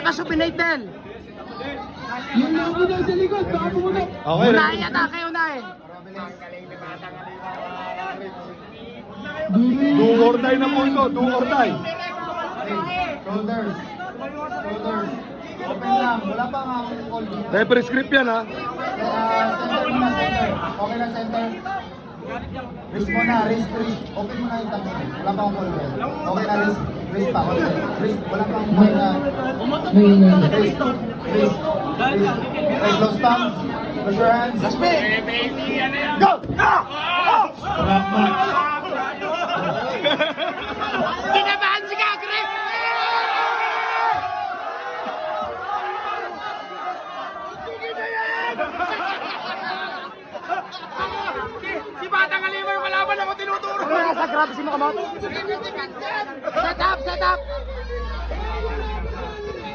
Naka-supinate din. Yung logo daw sa likod, baka pumunok. Okay. Unahin atake, unahin. Do or die na po ito. Do or die. Shoulders. Shoulders. Open lang. Wala pa nga akong call dito. Referee script yan ha. Center muna, center. Okay na center. Wrist mo na, wrist. Open mo na yung tango. Wala pa akong call dito. Okay na, wrist. Wrist pa. Wrist. Wala pa akong call na. Wrist. Wrist. Okay, close thumbs. Close your hands. Go! Kinabahan si Kagre! Si Batang Alima yung kalaban ako tinuturo. Nasa grab si Makamot. Set up, set up.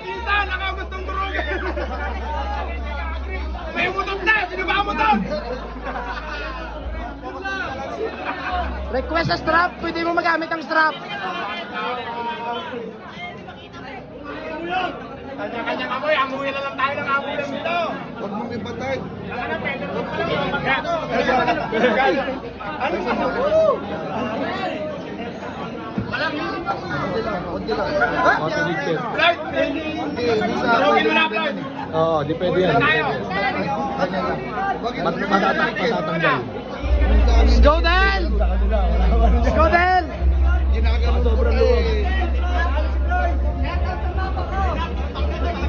Isa, nakagustong durugin. May umutot na, sino ba umutot? Request sa strap, pwede mo magamit ang strap. Kanya-kanya amoy, amoy na lang tayo ng amoy lang dito. Huwag mong ibatay. Ano pwede mo? Matiligpit. Right? Durugin mo na, Floyd. Oo, di pwede yan. Tayo. Matatanggal. Let's go, Del! Let's go, Del! Sobrang luwag.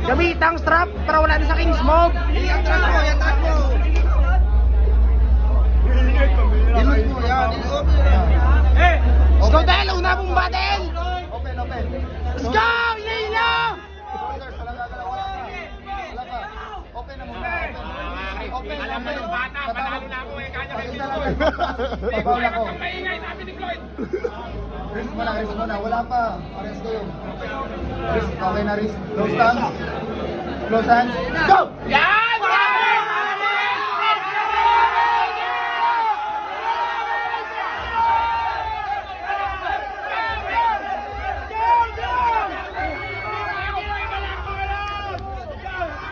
Gamit ang strap para wala na sa King's Move. Iatras mo, iatras mo. Ilus mo, yan. Eh! Let's go, Del! Una mong battle! Open, open. Let's go! Inahila! Shoulders, wala gagalaw. Wala pa. Open na muna. Open, Alam mo yung bata, panalo na ako eh, kanya-kanya. Pabaw ako. Ang maingay, sabi ni Floyd. Wrist mo na, wrist mo na. Wala pa. Parehas kayo. Wrist, okay na wrist. Close hands. Close hands. Go! Yan!